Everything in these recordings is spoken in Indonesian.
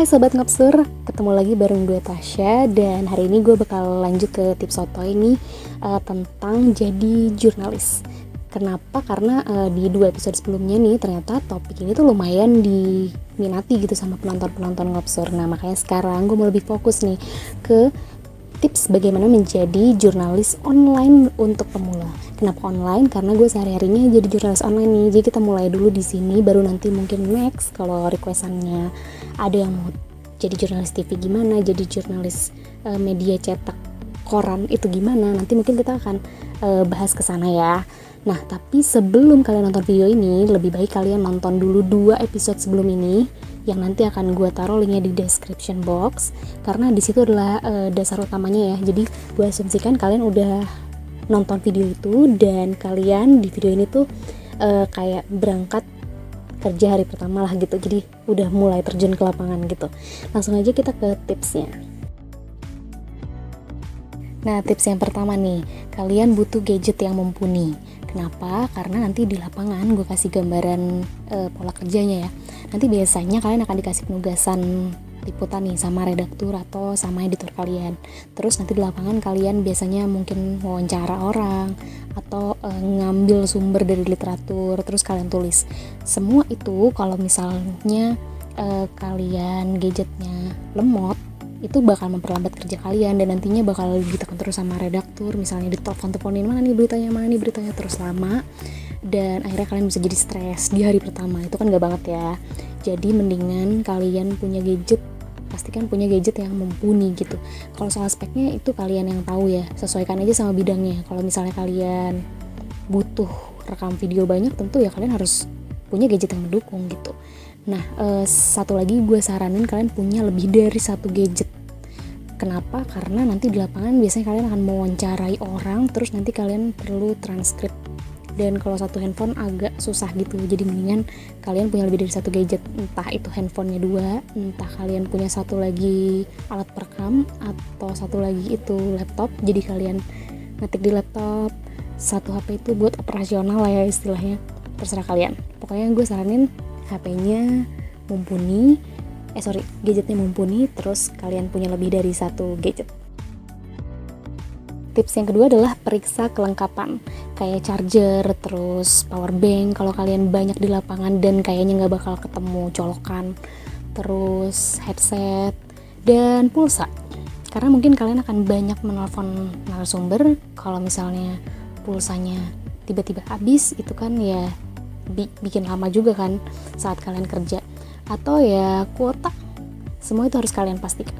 Hai Sobat Ngopsur, ketemu lagi bareng gue Tasya. Dan hari ini gue bakal lanjut ke tips soto ini tentang jadi jurnalis. Kenapa? Karena di 2 episode sebelumnya nih ternyata topik ini tuh lumayan diminati gitu sama penonton-penonton Ngopsur. Nah makanya sekarang gue mau lebih fokus nih ke tips bagaimana menjadi jurnalis online untuk pemula. Kenapa online? Karena gue sehari-harinya jadi jurnalis online nih. Jadi kita mulai dulu di sini, baru nanti mungkin next kalau requestannya ada yang mau jadi jurnalis TV gimana, jadi jurnalis media cetak koran itu gimana. Nanti mungkin kita akan bahas ke sana ya. Nah, tapi sebelum kalian nonton video ini, lebih baik kalian nonton dulu 2 episode sebelum ini yang nanti akan gue taruh linknya di description box, karena di situ adalah dasar utamanya ya. Jadi gue asumsikan kalian udah nonton video itu dan kalian di video ini tuh kayak berangkat kerja hari pertama lah gitu, jadi udah mulai terjun ke lapangan gitu. Langsung aja kita ke tipsnya. Nah, tips yang pertama nih, kalian butuh gadget yang mumpuni. Kenapa? Karena nanti di lapangan gue kasih gambaran pola kerjanya ya. Nanti biasanya kalian akan dikasih penugasan liputan nih sama redaktur atau sama editor kalian. Terus nanti di lapangan kalian biasanya mungkin wawancara orang atau ngambil sumber dari literatur, terus kalian tulis. Semua itu kalau misalnya kalian gadgetnya lemot, itu bakal memperlambat kerja kalian dan nantinya bakal ditekan terus sama redaktur, misalnya ditelepon-teleponin mana nih beritanya terus lama, dan akhirnya kalian bisa jadi stres di hari pertama. Itu kan gak banget ya. Jadi mendingan kalian punya gadget, pastikan punya gadget yang mumpuni gitu. Kalau soal speknya itu kalian yang tahu ya, sesuaikan aja sama bidangnya. Kalau misalnya kalian butuh rekam video banyak, tentu ya kalian harus punya gadget yang mendukung gitu. Nah, satu lagi gue saranin kalian punya lebih dari 1 gadget. Kenapa? Karena nanti di lapangan biasanya kalian akan mewawancarai orang, terus nanti kalian perlu transkrip. Dan kalau satu handphone agak susah gitu, jadi mendingan kalian punya lebih dari 1 gadget. Entah itu handphonenya 2, entah kalian punya 1 lagi alat perekam, atau 1 lagi itu laptop, jadi kalian ngetik di laptop, 1 HP itu buat operasional lah ya istilahnya. Terserah kalian. Pokoknya gue saranin HP-nya mumpuni, gadgetnya mumpuni, terus kalian punya lebih dari 1 gadget. Tips yang kedua adalah periksa kelengkapan, kayak charger, terus power bank kalau kalian banyak di lapangan dan kayaknya nggak bakal ketemu colokan, terus headset, dan pulsa. Karena mungkin kalian akan banyak menelpon narasumber, kalau misalnya pulsanya tiba-tiba habis, itu kan ya bikin lama juga kan saat kalian kerja. Atau ya kuota, semua itu harus kalian pastikan.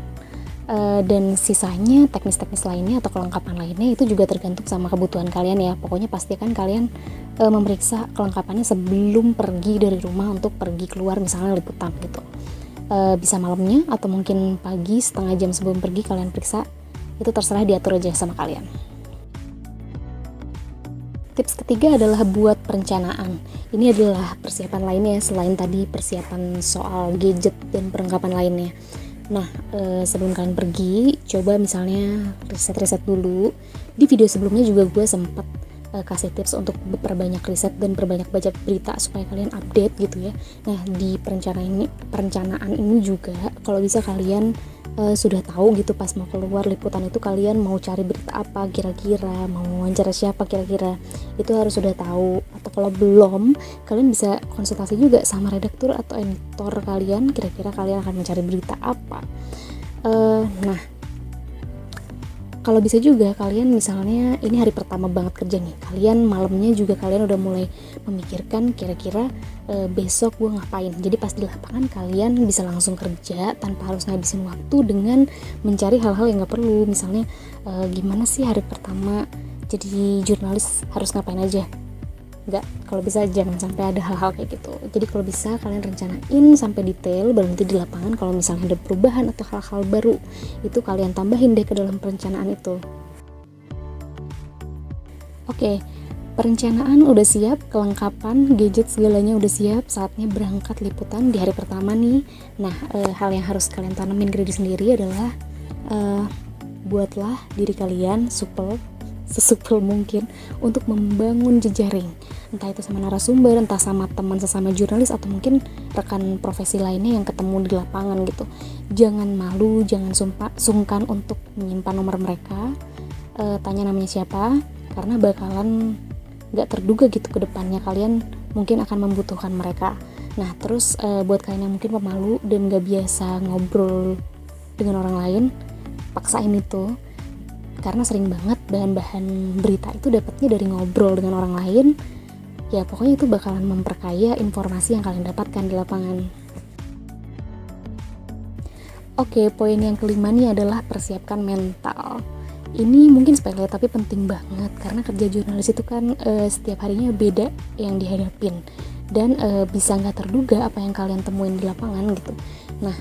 Dan sisanya teknis-teknis lainnya atau kelengkapan lainnya itu juga tergantung sama kebutuhan kalian ya. Pokoknya pastikan kalian memeriksa kelengkapannya sebelum pergi dari rumah untuk pergi keluar, misalnya liputan gitu. Bisa malamnya atau mungkin pagi setengah jam sebelum pergi kalian periksa. Itu terserah, diatur aja sama kalian. Tips ketiga adalah buat perencanaan. Ini adalah persiapan lainnya selain tadi persiapan soal gadget dan perlengkapan lainnya. Nah, sebelum kalian pergi, coba misalnya riset-riset dulu. Di video sebelumnya juga gue sempat kasih tips untuk perbanyak riset dan perbanyak baca berita supaya kalian update gitu ya. Nah, di perencanaan ini juga kalau bisa kalian sudah tahu gitu pas mau keluar liputan itu kalian mau cari berita apa kira-kira, mau wawancara siapa kira-kira, itu harus sudah tahu. Atau kalau belum, kalian bisa konsultasi juga sama redaktur atau editor kalian, kira-kira kalian akan mencari berita apa. Nah, kalau bisa juga kalian misalnya ini hari pertama banget kerja nih, kalian malamnya juga kalian udah mulai memikirkan kira-kira besok gue ngapain. Jadi pas di lapangan kalian bisa langsung kerja tanpa harus ngabisin waktu dengan mencari hal-hal yang gak perlu. Misalnya gimana sih hari pertama jadi jurnalis harus ngapain aja. Enggak, kalau bisa jangan sampai ada hal-hal kayak gitu. Jadi kalau bisa kalian rencanain sampai detail, baru nanti di lapangan kalau misalnya ada perubahan atau hal-hal baru, itu kalian tambahin deh ke dalam perencanaan itu. Oke, perencanaan udah siap, kelengkapan, gadget segalanya udah siap, saatnya berangkat liputan di hari pertama nih. Nah, hal yang harus kalian tanemin ke diri sendiri adalah buatlah diri kalian supel sesupel mungkin untuk membangun jejaring, entah itu sama narasumber, entah sama teman sesama jurnalis, atau mungkin rekan profesi lainnya yang ketemu di lapangan gitu. Jangan malu, jangan sungkan untuk menyimpan nomor mereka, tanya namanya siapa, karena bakalan gak terduga gitu ke depannya kalian mungkin akan membutuhkan mereka. Nah terus buat kalian yang mungkin pemalu dan gak biasa ngobrol dengan orang lain, paksain itu, karena sering banget bahan-bahan berita itu dapatnya dari ngobrol dengan orang lain. Ya pokoknya itu bakalan memperkaya informasi yang kalian dapatkan di lapangan. Oke, poin yang kelima nih adalah persiapkan mental. Ini mungkin sepele tapi penting banget, karena kerja jurnalis itu kan setiap harinya beda yang dihadapin, dan bisa nggak terduga apa yang kalian temuin di lapangan gitu. Nah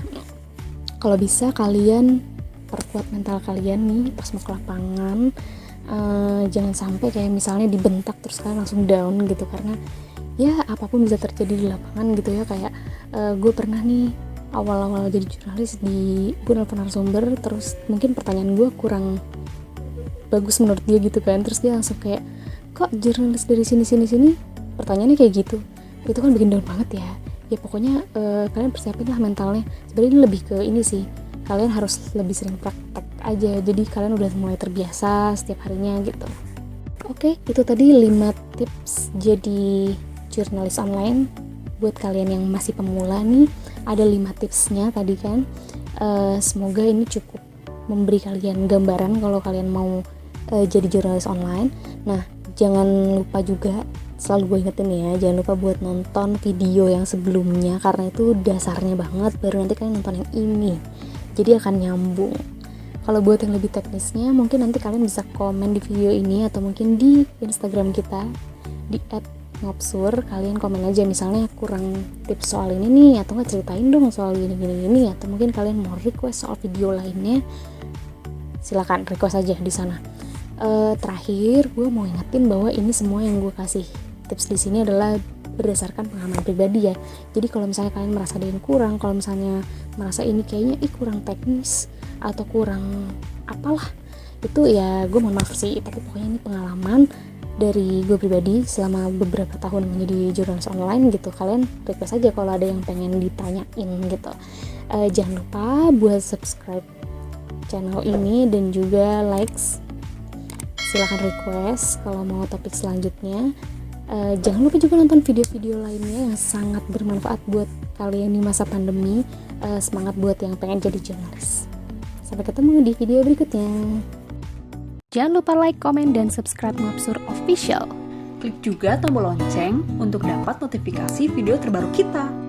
kalau bisa kalian perkuat mental kalian nih pas mau ke lapangan. Jangan sampai kayak misalnya dibentak terus kalian langsung down gitu, karena ya apapun bisa terjadi di lapangan gitu ya. Kayak gue pernah nih awal-awal jadi jurnalis, gue nelfon narasumber, terus mungkin pertanyaan gue kurang bagus menurut dia gitu kan, terus dia langsung kayak, kok jurnalis dari sini, pertanyaannya kayak gitu. Itu kan bikin down banget ya. Ya pokoknya kalian persiapin lah mentalnya. Sebenarnya ini lebih ke ini sih, kalian harus lebih sering praktek aja, jadi kalian udah mulai terbiasa setiap harinya gitu. Oke, itu tadi 5 tips jadi jurnalis online. Buat kalian yang masih pemula nih, ada 5 tipsnya tadi kan. Semoga ini cukup memberi kalian gambaran kalau kalian mau jadi jurnalis online. Nah jangan lupa juga, selalu gue ingetin ya, jangan lupa buat nonton video yang sebelumnya, karena itu dasarnya banget, baru nanti kalian nonton yang ini, jadi akan nyambung. Kalau buat yang lebih teknisnya, mungkin nanti kalian bisa komen di video ini, atau mungkin di Instagram kita di @ngopsur. Kalian komen aja misalnya kurang tips soal ini nih, atau nggak ceritain dong soal gini, atau mungkin kalian mau request soal video lainnya, silakan request aja di sana. Terakhir gue mau ingetin bahwa ini semua yang gue kasih tips di sini adalah berdasarkan pengalaman pribadi ya. Jadi kalau misalnya kalian merasa ada yang kurang, kalau misalnya merasa ini kayaknya kurang teknis atau kurang apalah, itu ya gue mohon maaf sih, tapi pokoknya ini pengalaman dari gue pribadi selama beberapa tahun menjadi jurnalis online gitu. Kalian request aja kalau ada yang pengen ditanyain gitu. Jangan lupa buat subscribe channel ini dan juga likes. Silahkan request kalau mau topik selanjutnya. Jangan lupa juga nonton video-video lainnya yang sangat bermanfaat buat kalian di masa pandemi. Semangat buat yang pengen jadi jurnalis. Sampai ketemu di video berikutnya. Jangan lupa like, komen, dan subscribe Ngopsur Official. Klik juga tombol lonceng untuk dapat notifikasi video terbaru kita.